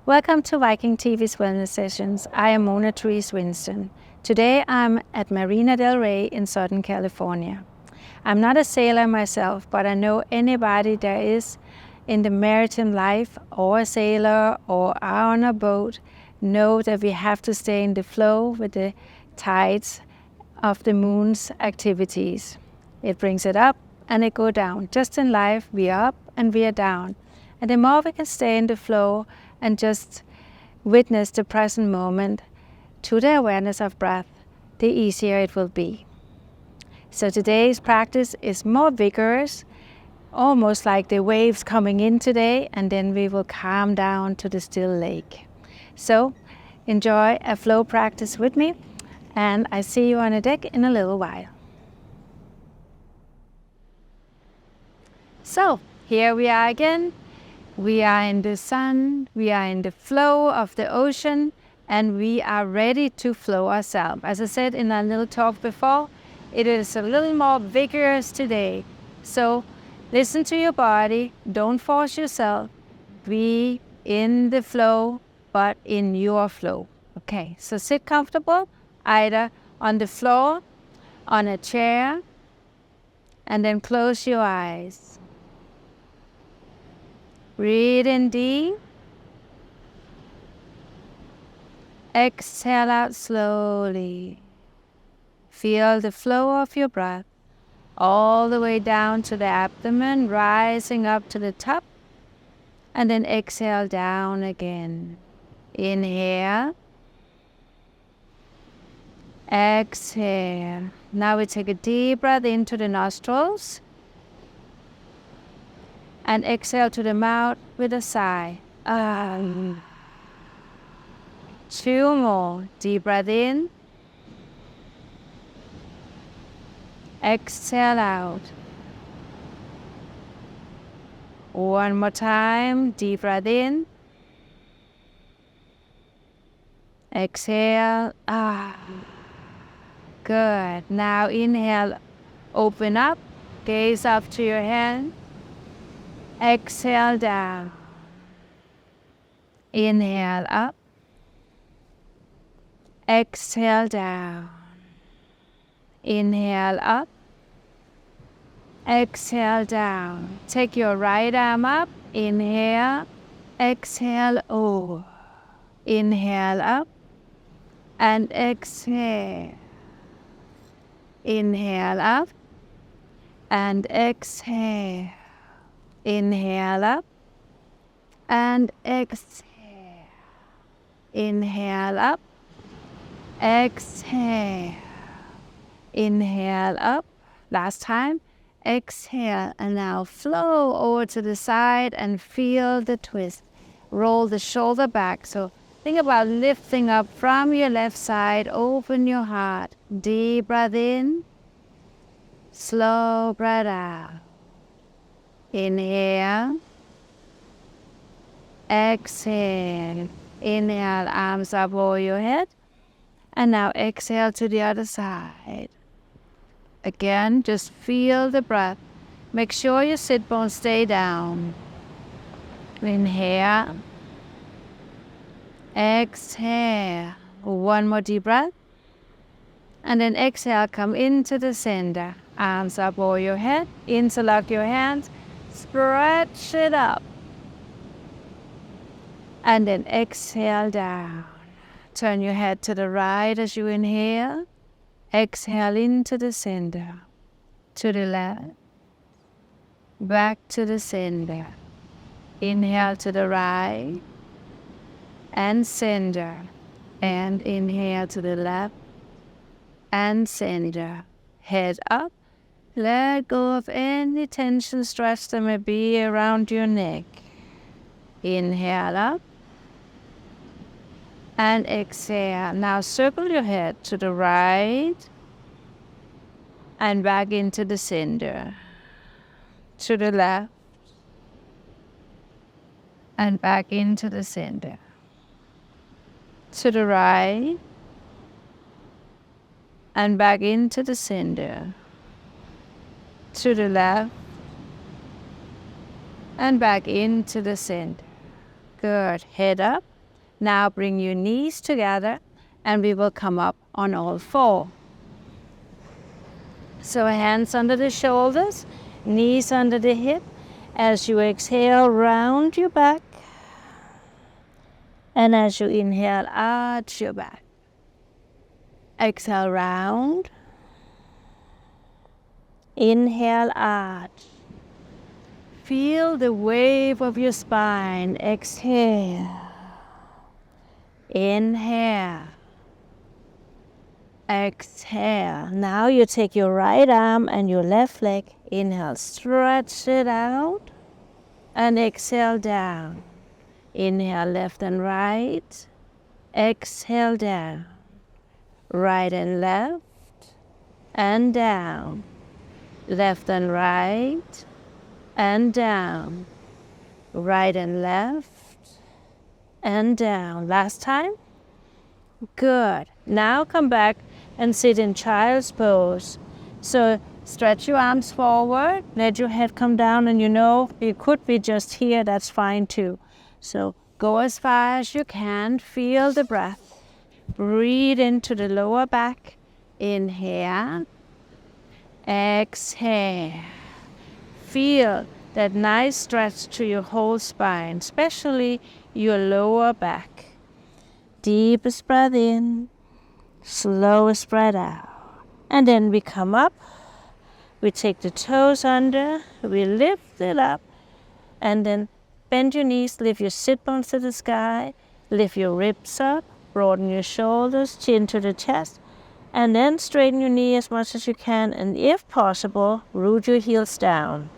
Welcome to Viking.TV's Wellness Sessions. I am Mona Therese Winston. Today I'm at Marina del Rey in Southern California. I'm not a sailor myself, but I know anybody that is in the maritime life or a sailor or are on a boat know that we have to stay in the flow with the tides of the moon's activities. It brings it up and it goes down. Just in life, we are up and we are down. And the more we can stay in the flow and just witness the present moment to the awareness of breath, the easier it will be. So today's practice is more vigorous, almost like the waves coming in today, and then we will calm down to the still lake. So enjoy a flow practice with me, and I see you on the deck in a little while. So here we are again. We are in the sun, we are in the flow of the ocean, and we are ready to flow ourselves. As I said in a little talk before, it is a little more vigorous today. So listen to your body, don't force yourself. Be in the flow, but in your flow. Okay, so sit comfortable, either on the floor, on a chair, and then close your eyes. Breathe in deep. Exhale out slowly. Feel the flow of your breath all the way down to the abdomen, rising up to the top, and then exhale down again. Inhale. Exhale. Now we take a deep breath into the nostrils and exhale to the mouth with a sigh. Two more. Deep breath in. Exhale out. One more time. Deep breath in. Exhale. Good. Now inhale. Open up. Gaze up to your hand. Exhale down. Inhale up. Exhale down. Inhale up. Exhale down. Take your right arm up. Inhale. Exhale over. Inhale up. And exhale. Inhale up. And exhale. Inhale up and exhale. Inhale up, exhale. Inhale up. Last time. Exhale, and now flow over to the side and feel the twist. Roll the shoulder back. So think about lifting up from your left side. Open your heart. Deep breath in. Slow breath out. Inhale. Exhale. Inhale, arms up over your head. And now exhale to the other side. Again, just feel the breath. Make sure your sit bones stay down. Inhale. Exhale. One more deep breath. And then exhale, come into the center. Arms up over your head. Interlock your hands. Stretch it up. And then exhale down. Turn your head to the right as you inhale. Exhale into the center. To the left. Back to the center. Inhale to the right. And center. And inhale to the left. And center. Head up. Let go of any tension, stress that may be around your neck. Inhale up. And exhale. Now circle your head to the right. And back into the center. To the left. And back into the center. To the right. And back into the center. To the left. And back into the center. Good. Head up. Now bring your knees together and we will come up on all four. So hands under the shoulders, knees under the hip. As you exhale, round your back. And as you inhale, arch your back. Exhale, round. Inhale, arch. Feel the wave of your spine. Exhale. Inhale. Exhale. Now you take your right arm and your left leg. Inhale, stretch it out. And exhale, down. Inhale, left and right. Exhale, down. Right and left. And down. Left and right. And down. Right and left. And down. Last time. Good. Now come back and sit in child's pose. So stretch your arms forward, let your head come down, and you know it could be just here, that's fine too. So go as far as you can, feel the breath. Breathe into the lower back. Inhale. Exhale. Feel that nice stretch to your whole spine, especially your lower back. Deepest breath in, slowest breath out. And then we come up, we take the toes under, we lift it up, and then bend your knees, lift your sit bones to the sky, lift your ribs up, broaden your shoulders, chin to the chest, and then straighten your knee as much as you can, and if possible, root your heels down.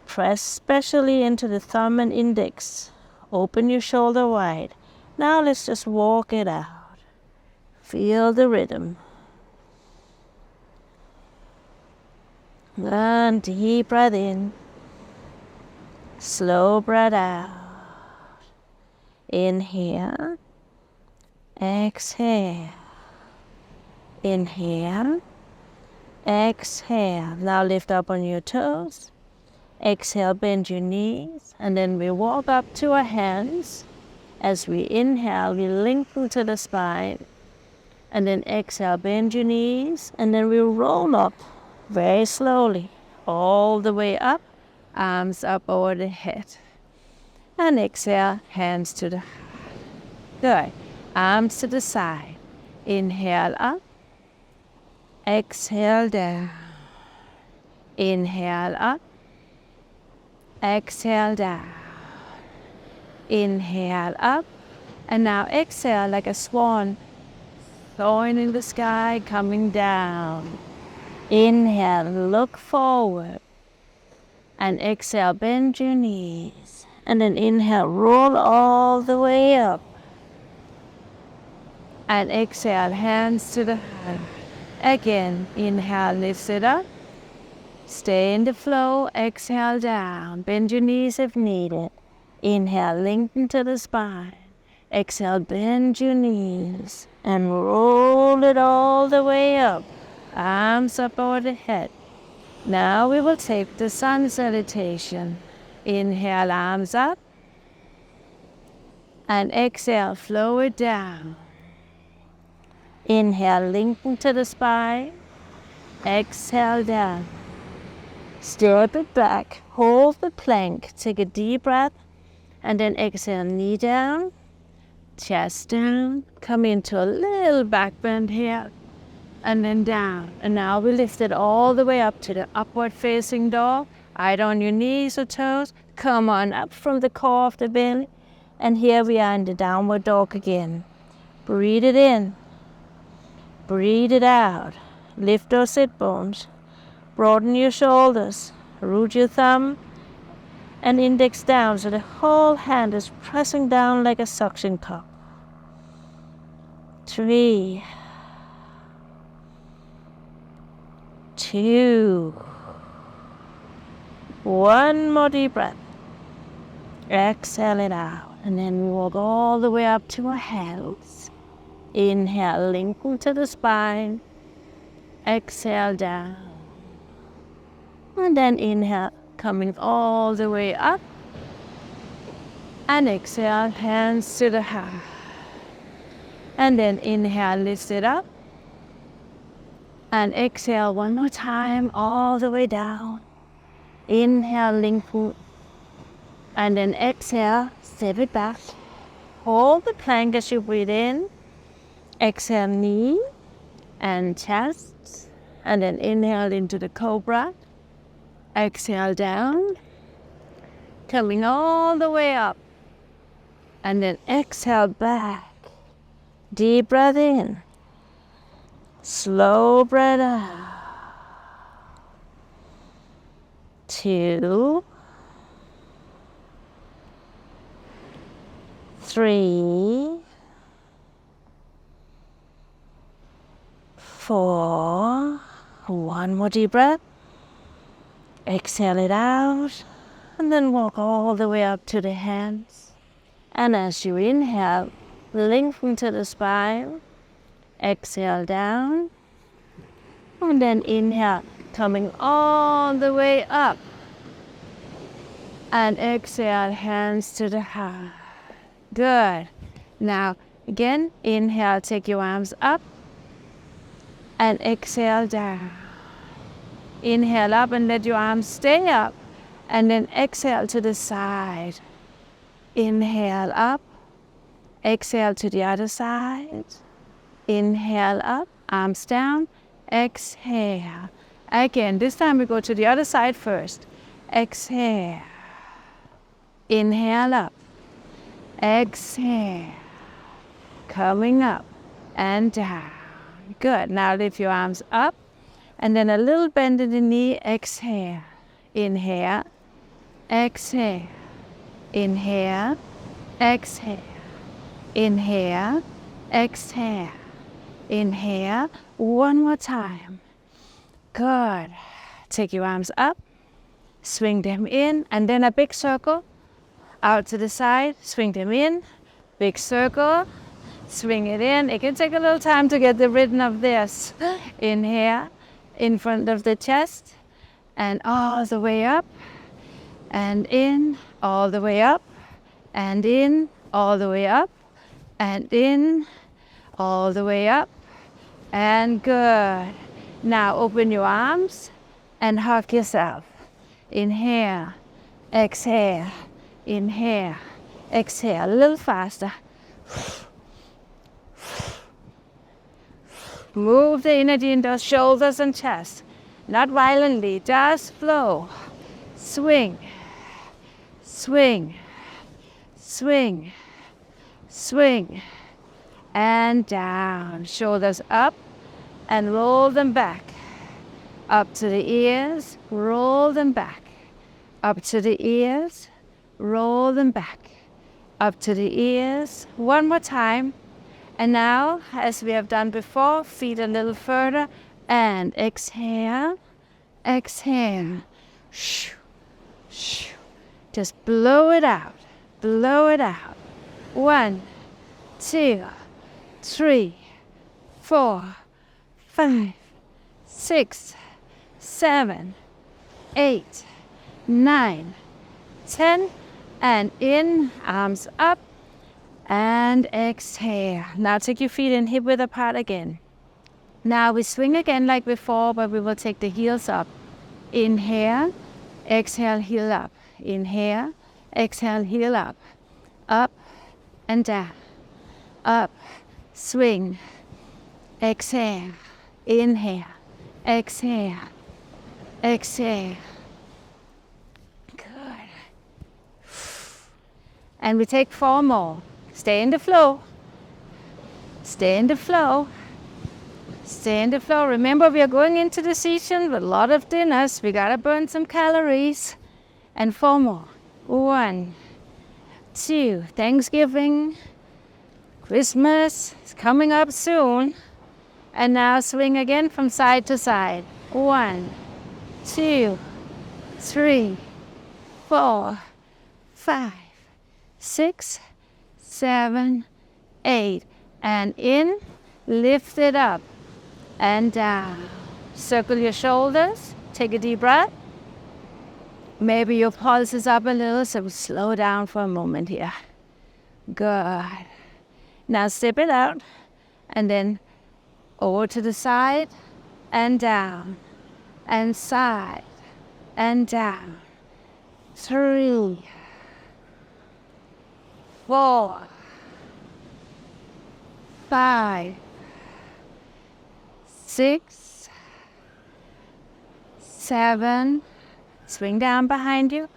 Press especially into the thumb and index. Open your shoulder wide. Now let's just walk it out. Feel the rhythm. And deep breath in. Slow breath out. Inhale. Exhale. Inhale. Exhale. Now lift up on your toes. Exhale, bend your knees. And then we walk up to our hands. As we inhale, we lengthen to the spine. And then exhale, bend your knees. And then we roll up very slowly, all the way up, arms up over the head. And exhale, hands to the heart. Good. Arms to the side. Inhale up. Exhale down. Inhale up. Exhale down. Inhale up. And now exhale like a swan, soaring in the sky, coming down. Inhale, look forward. And exhale, bend your knees. And then inhale, roll all the way up. And exhale, hands to the heart. Again, inhale, lift it up. Stay in the flow, exhale down. Bend your knees if needed. Inhale, lengthen to the spine. Exhale, bend your knees. And roll it all the way up. Arms up over the head. Now we will take the sun salutation. Inhale, arms up. And exhale, flow it down. Inhale, lengthen to the spine. Exhale, down. Step it back. Hold the plank. Take a deep breath. And then exhale, knee down. Chest down. Come into a little back bend here. And then down. And now we lift it all the way up to the upward facing dog. Either on your knees or toes. Come on up from the core of the belly. And here we are in the downward dog again. Breathe it in. Breathe it out. Lift those sit bones. Broaden your shoulders. Root your thumb and index down so the whole hand is pressing down like a suction cup. 3, 2, 1 more deep breath. Exhale it out. And then we walk all the way up to our hands. Inhale, lengthen to the spine. Exhale down. And then inhale, coming all the way up. And exhale, hands to the heart. And then inhale, lift it up. And exhale one more time, all the way down. Inhale, lengthen. And then exhale, step it back. Hold the plank as you breathe in. Exhale, knee and chest. And then inhale into the cobra. Exhale down. Coming all the way up. And then exhale back. Deep breath in. Slow breath out. 2, 3, 4. One more deep breath. Exhale it out. And then walk all the way up to the hands. And as you inhale, lengthen to the spine. Exhale down. And then inhale, coming all the way up. And exhale, hands to the heart. Good. Now, again, inhale, take your arms up. And exhale down. Inhale up and let your arms stay up. And then exhale to the side. Inhale up. Exhale to the other side. Inhale up, arms down. Exhale. Again, this time we go to the other side first. Exhale. Inhale up. Exhale. Coming up and down. Good. Now lift your arms up. And then a little bend in the knee. Exhale. Inhale. Exhale. Inhale. Exhale. Inhale. Exhale. Inhale. One more time. Good. Take your arms up. Swing them in. And then a big circle. Out to the side. Swing them in. Big circle. Swing it in. It can take a little time to get the rhythm of this. Inhale. In front of the chest. And all the way up. And in. All the way up. And in. All the way up. And in. All the way up. And good. Now open your arms and hug yourself. Inhale. Exhale. Inhale. Exhale. A little faster. Move the energy into shoulders and chest. Not violently, just flow. Swing. Swing. Swing. Swing. And down. Shoulders up and roll them back. Up to the ears, roll them back. Up to the ears, roll them back. Up to the ears. One more time. And now, as we have done before, feet a little further. And exhale. Exhale. Shoo, shoo. Just blow it out. Blow it out. 1, 2, 3, 4, 5, 6, 7, 8, 9, 10. And in, arms up. And exhale. Now take your feet and hip width apart again. Now we swing again like before, but we will take the heels up. Inhale, exhale, heel up. Inhale, exhale, heel up. Up and down. Up, swing. Exhale, inhale, exhale, exhale. Good. And we take 4 more. Stay in the flow. Stay in the flow. Stay in the flow. Remember, we are going into the season with a lot of dinners. We gotta burn some calories. And 4 more. 1, 2. Thanksgiving. Christmas is coming up soon. And now swing again from side to side. 1, 2, 3, 4, 5, 6, 7, 8. And in, lift it up and down. Circle your shoulders. Take a deep breath. Maybe your pulse is up a little, so slow down for a moment here. Good. Now step it out, and then over to the side, and down, and side, and down. 3, 4, 5, 6, 7, swing down behind you,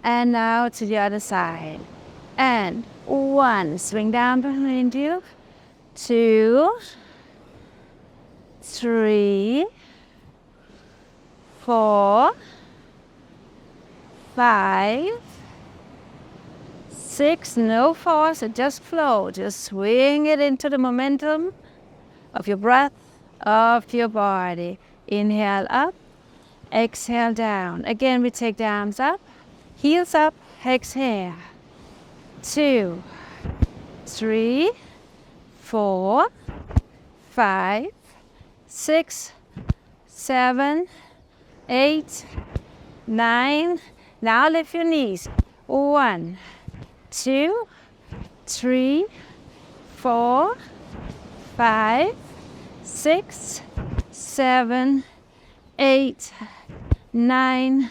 and now to the other side. And 1, swing down behind you, 2, 3, 4, 5, 6, no force, it just flow. Just swing it into the momentum of your breath, of your body. Inhale up, exhale down. Again, we take the arms up, heels up, exhale. 2, 3, 4, 5, 6, 7, 8, 9. Now lift your knees. 1, 2, 3, 4, 5, 6, 7, 8, 9,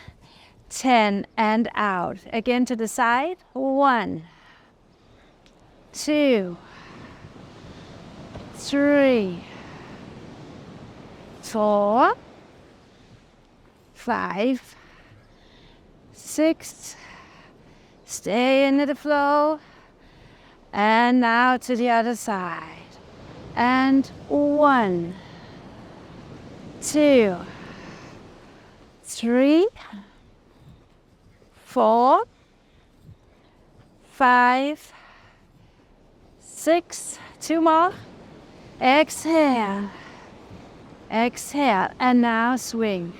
10, and out. Again to the side. 1, 2, 3, 4, 5, 6, stay into the flow, and now to the other side. And 1, 2, 3, 4, 5, 6, 2 more. Exhale, exhale, and now swing.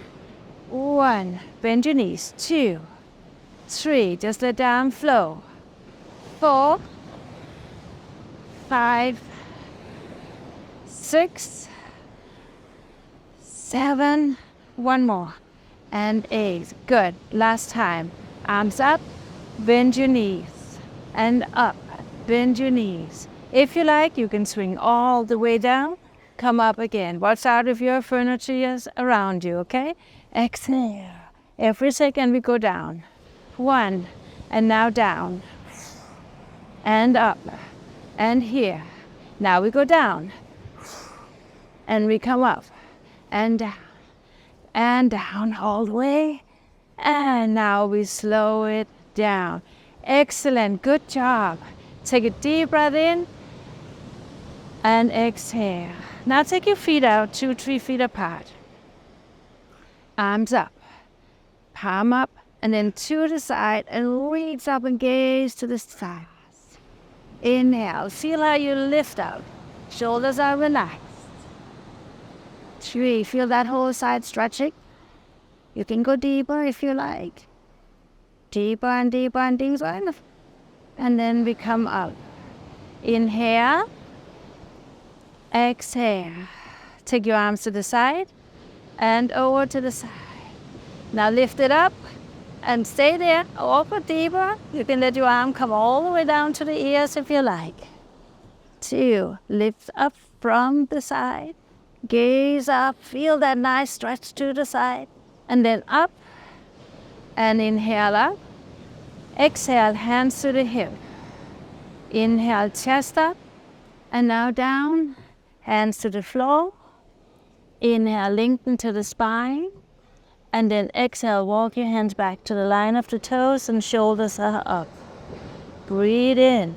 1, bend your knees. 2, 3, just let down flow. 4, 5, 6, 7, 1 more, and 8. Good. Last time. Arms up, bend your knees, and up, bend your knees. If you like, you can swing all the way down, come up again. Watch out if your furniture is around you, okay? Exhale. Every second we go down. 1, and now down, and up, and here. Now we go down, and we come up, and down all the way. And now we slow it down. Excellent, good job. Take a deep breath in, and exhale. Now take your feet out 2, 3 feet apart. Arms up, palm up, and then to the side, and reach up and gaze to the stars. Inhale, feel how you lift out. Shoulders are relaxed. 3, feel that whole side stretching. You can go deeper if you like. Deeper and deeper and deeper. And then we come up. Inhale. Exhale. Take your arms to the side and over to the side. Now lift it up and stay there or go deeper. You can let your arm come all the way down to the ears if you like. 2, lift up from the side. Gaze up, feel that nice stretch to the side. And then up, and inhale up. Exhale, hands to the hip. Inhale, chest up, and now down, hands to the floor. Inhale, lengthen to the spine. And then exhale, walk your hands back to the line of the toes and shoulders are up. Breathe in.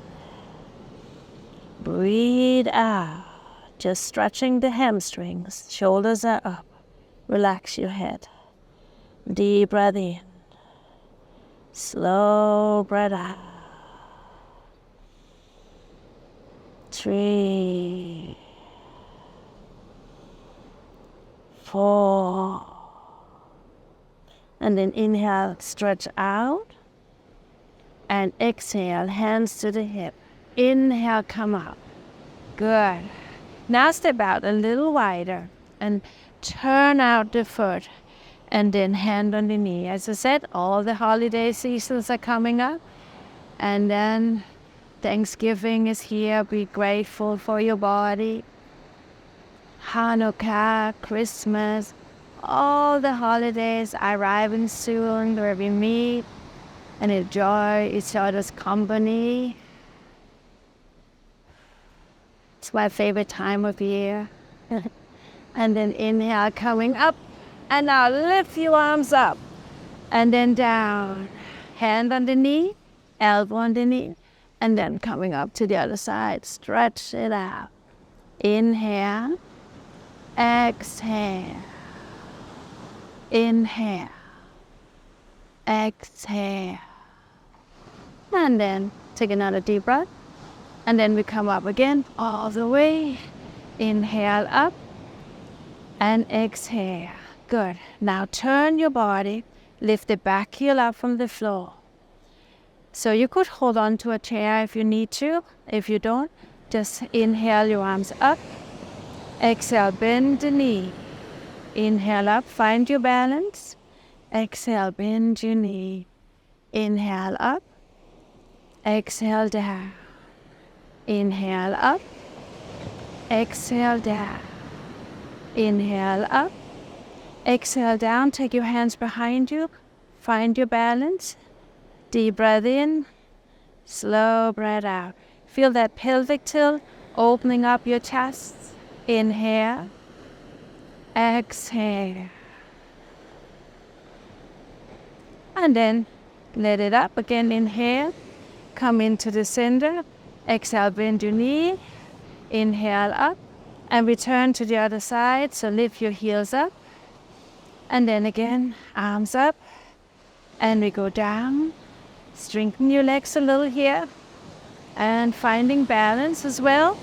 Breathe out. Just stretching the hamstrings. Shoulders are up. Relax your head. Deep breath in. Slow breath out. 3, 4. And then inhale, stretch out. And exhale, hands to the hip. Inhale, come up. Good. Now step out a little wider and turn out the foot. and then hand on the knee. As I said, all the holiday seasons are coming up, and then Thanksgiving is here. Be grateful for your body. Hanukkah, Christmas, all the holidays are arriving soon, where we meet and enjoy each other's company. It's my favorite time of year. And then inhale, coming up. And now lift your arms up. And then down. Hand on the knee, elbow on the knee. And then coming up to the other side. Stretch it out. Inhale. Exhale. Inhale. Exhale. And then take another deep breath. And then we come up again, all the way. Inhale up. And exhale. Good. Now turn your body. Lift the back heel up from the floor. So you could hold on to a chair if you need to. If you don't, just inhale your arms up. Exhale, bend the knee. Inhale up, find your balance. Exhale, bend your knee. Inhale up. Exhale down. Inhale up. Exhale down. Inhale up. Exhale down. Take your hands behind you. Find your balance. Deep breath in. Slow breath out. Feel that pelvic tilt opening up your chest. Inhale. Exhale. And then let it up again. Inhale. Come into the center. Exhale, bend your knee. Inhale up. And return to the other side. So lift your heels up. And then again, arms up. And we go down. Strengthen your legs a little here. And finding balance as well.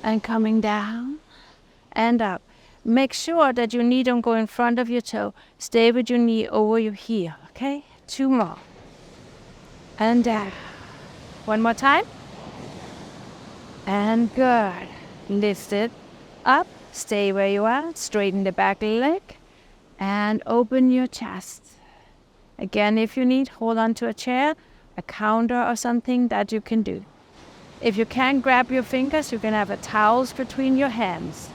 And coming down and up. Make sure that your knee don't go in front of your toe. Stay with your knee over your heel, okay? 2 more. And down. 1 more time. And good. Lift it up. Stay where you are. Straighten the back leg. And open your chest. Again, if you need, hold on to a chair, a counter or something that you can do. If you can't grab your fingers, you can have a towel between your hands.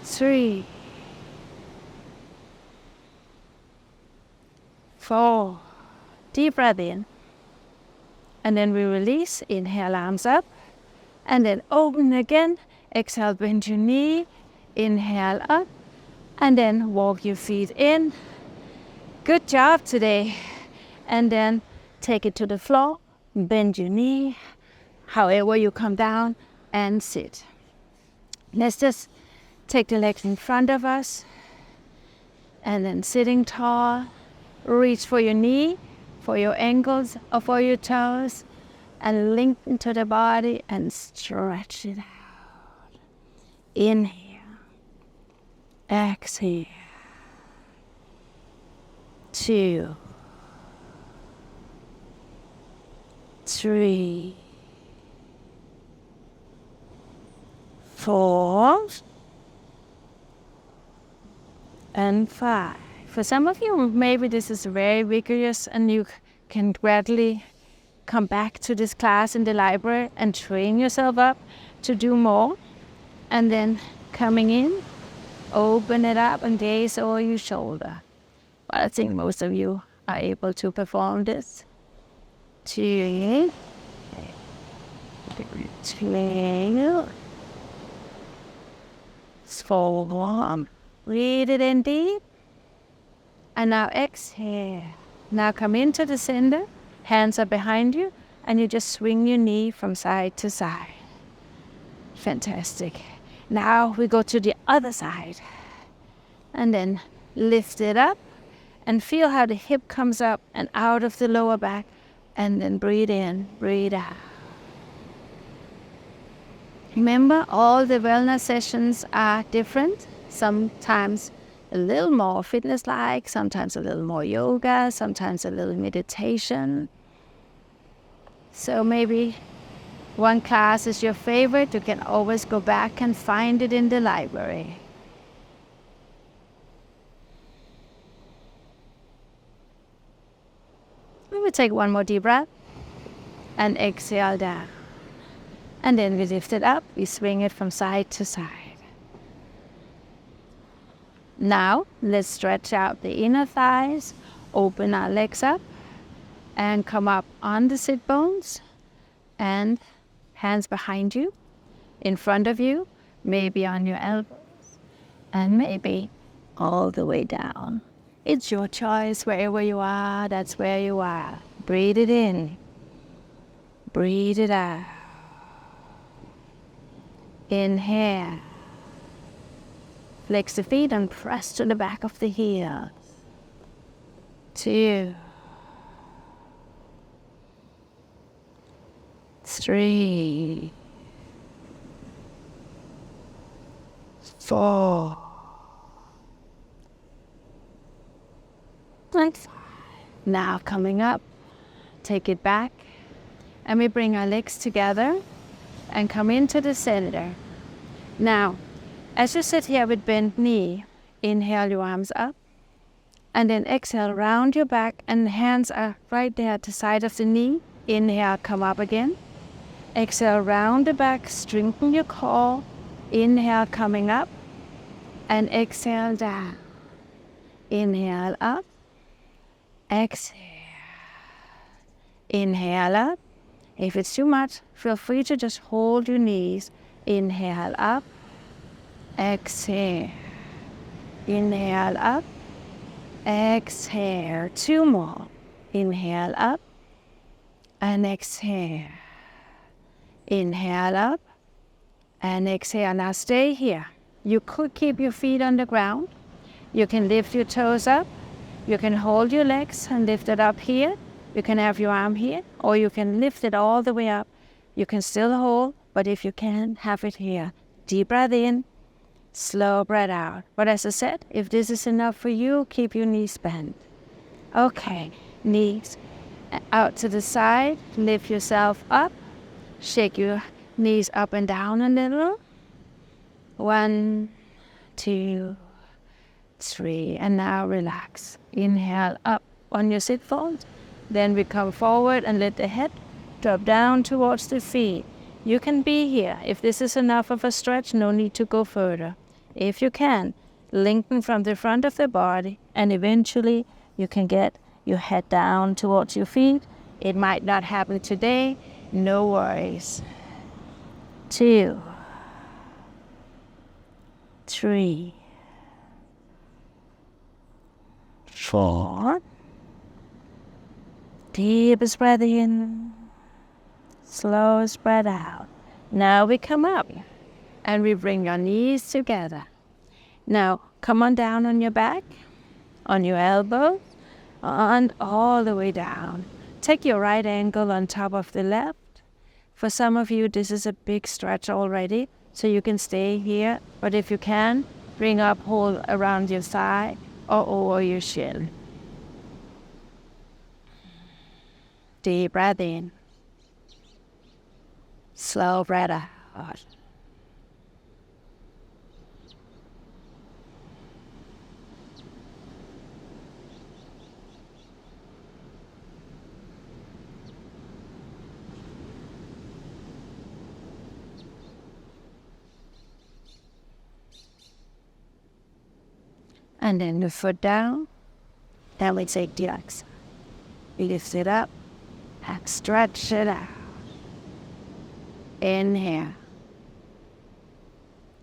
3, 4. Deep breath in. And then we release. Inhale, arms up. And then open again. Exhale, bend your knee. Inhale up. And then walk your feet in. Good job today. And then take it to the floor. Bend your knee. However you come down and sit. Let's just take the legs in front of us. And then sitting tall. Reach for your knee, for your ankles, or for your toes. And link into the body and stretch it out. Inhale. Exhale. 2, 3, 4, and 5. For some of you, maybe this is very vigorous and you can gradually come back to this class in the library and train yourself up to do more. And then coming in, open it up and gaze over your shoulder. But I think most of you are able to perform this. 2, 3, 4. Breathe it in deep. And now exhale. Now come into the center. Hands are behind you. And you just swing your knee from side to side. Fantastic. Now we go to the other side. And then lift it up. And feel how the hip comes up and out of the lower back. And then breathe in, breathe out. Remember, all the wellness sessions are different. Sometimes a little more fitness-like, sometimes a little more yoga, sometimes a little meditation. So maybe one class is your favorite. You can always go back and find it in the library. Take one more deep breath and exhale down. And then we lift it up, we swing it from side to side. Now, let's stretch out the inner thighs, open our legs up, and come up on the sit bones, and hands behind you, in front of you, maybe on your elbows, and maybe all the way down. It's your choice. Wherever you are, that's where you are. Breathe it in. Breathe it out. Inhale. Flex the feet and press to the back of the heels. 2, 3, 4, and 5. Now coming up, take it back, and we bring our legs together and come into the center. Now, as you sit here with bent knee, inhale your arms up, and then exhale, round your back, and hands are right there at the side of the knee. Inhale, come up again. Exhale, round the back, strengthen your core. Inhale, coming up, and exhale down. Inhale up, exhale. Inhale up. If it's too much, feel free to just hold your knees. Inhale up, exhale. Inhale up, exhale. 2 more. Inhale up, and exhale. Inhale up, and exhale. Now stay here. You could keep your feet on the ground. You can lift your toes up. You can hold your legs and lift it up here. You can have your arm here, or you can lift it all the way up. You can still hold, but if you can, have it here. Deep breath in, slow breath out. But as I said, if this is enough for you, keep your knees bent. Okay, knees out to the side, lift yourself up, shake your knees up and down a little. 1, 2, 3, and now relax. Inhale up on your sit bones. Then we come forward and let the head drop down towards the feet. You can be here. If this is enough of a stretch, no need to go further. If you can, lengthen from the front of the body, and eventually you can get your head down towards your feet. It might not happen today, no worries. 2, 3, 4. Deepest breath in, slowest breath out. Now we come up and we bring your knees together. Now come on down on your back, on your elbows, and all the way down. Take your right ankle on top of the left. For some of you, this is a big stretch already, so you can stay here. But if you can, bring up, hold around your thigh or over your shin. Deep breath in. Slow breath out. And then the foot down. Then we take the legs. Lift it up. And stretch it out. Inhale.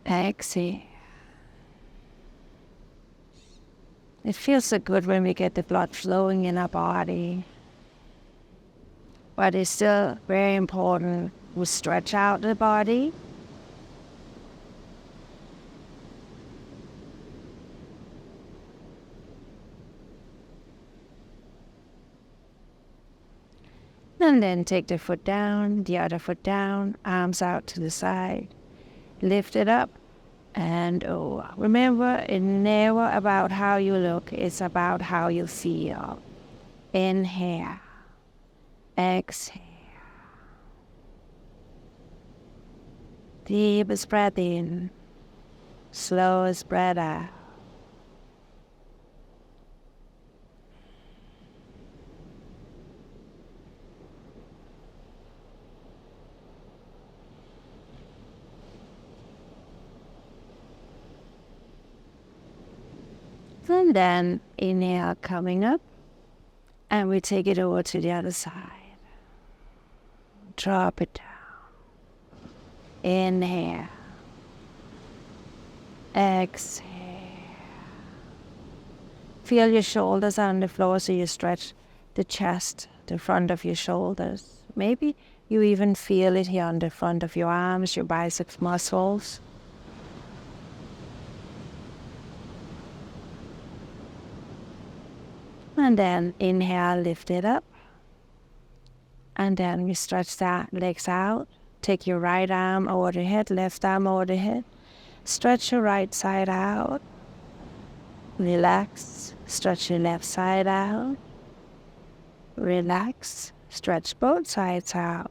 Exhale. It feels so good when we get the blood flowing in our body. But it's still very important we stretch out the body. And then take the foot down, the other foot down, arms out to the side. Lift it up and over. Remember, it's never about how you look, it's about how you feel. Inhale. Exhale. Deepest breath in. Slowest breath out. And then inhale, coming up. And we take it over to the other side. Drop it down. Inhale. Exhale. Feel your shoulders on the floor so you stretch the chest, the front of your shoulders. Maybe you even feel it here on the front of your arms, your biceps muscles. And then inhale, lift it up. And then we stretch the legs out. Take your right arm over the head, left arm over the head. Stretch your right side out. Relax. Stretch your left side out. Relax. Stretch both sides out.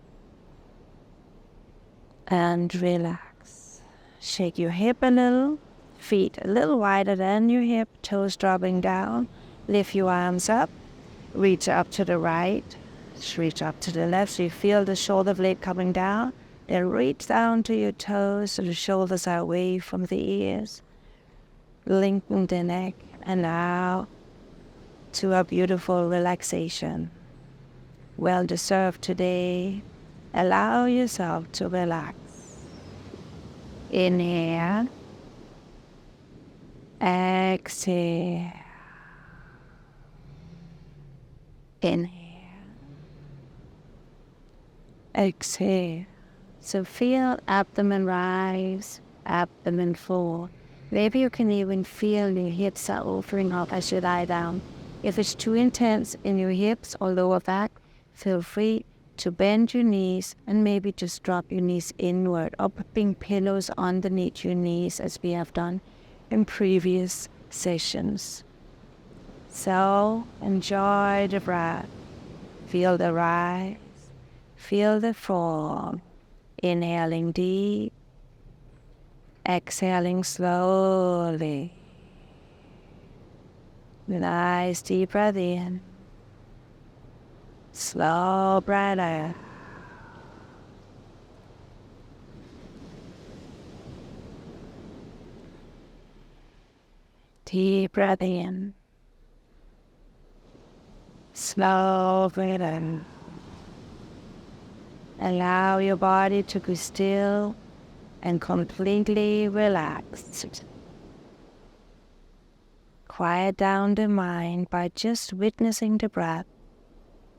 And relax. Shake your hip a little. Feet a little wider than your hip. Toes dropping down. Lift your arms up. Reach up to the right. Reach up to the left so you feel the shoulder blade coming down. Then reach down to your toes so the shoulders are away from the ears. Lengthen the neck. And now to a beautiful relaxation. Well deserved today. Allow yourself to relax. Inhale. Exhale. Inhale. Exhale. So feel abdomen rise, abdomen fall. Maybe you can even feel your hips are opening up as you lie down. If it's too intense in your hips or lower back, feel free to bend your knees and maybe just drop your knees inward or putting pillows underneath your knees as we have done in previous sessions. So enjoy the breath. Feel the rise. Feel the fall. Inhaling deep. Exhaling slowly. Nice deep breath in. Slow breath out. Deep breath in. Slow breath out. Allow your body to be still and completely relaxed. Quiet down the mind by just witnessing the breath.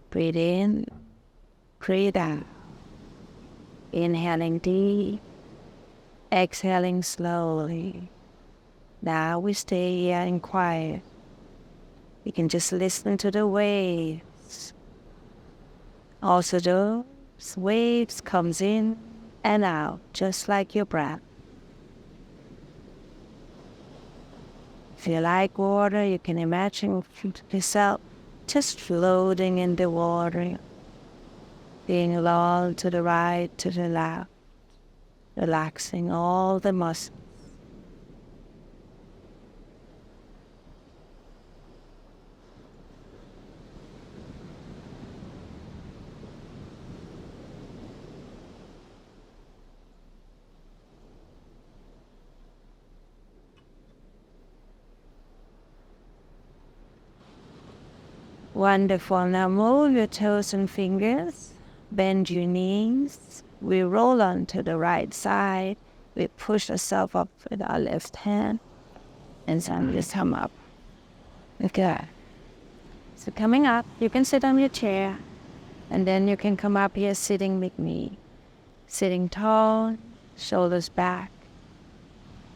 Breathe in, breathe out. Inhaling deep, exhaling slowly. Now we stay here in quiet. We can just listen to the waves. Also those waves comes in and out, just like your breath. If you like water, you can imagine yourself just floating in the water, being lulled to the right, to the left, relaxing all the muscles. Wonderful. Now move your toes and fingers. Bend your knees. We roll onto the right side. We push ourselves up with our left hand. And then we come up. Okay. So coming up, you can sit on your chair. And then you can come up here sitting with me. Sitting tall, shoulders back.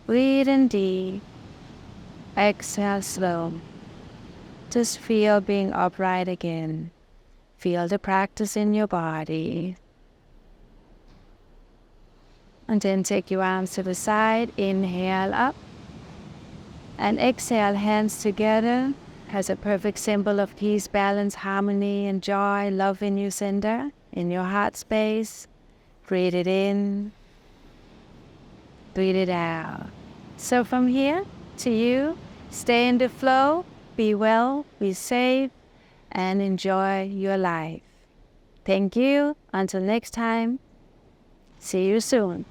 Breathe in deep. Exhale slow. Just feel being upright again. Feel the practice in your body. And then take your arms to the side. Inhale up. And exhale, hands together as a perfect symbol of peace, balance, harmony, and joy, love in your center, in your heart space. Breathe it in. Breathe it out. So from here to you, stay in the flow. Be well, be safe, and enjoy your life. Thank you. Until next time. See you soon.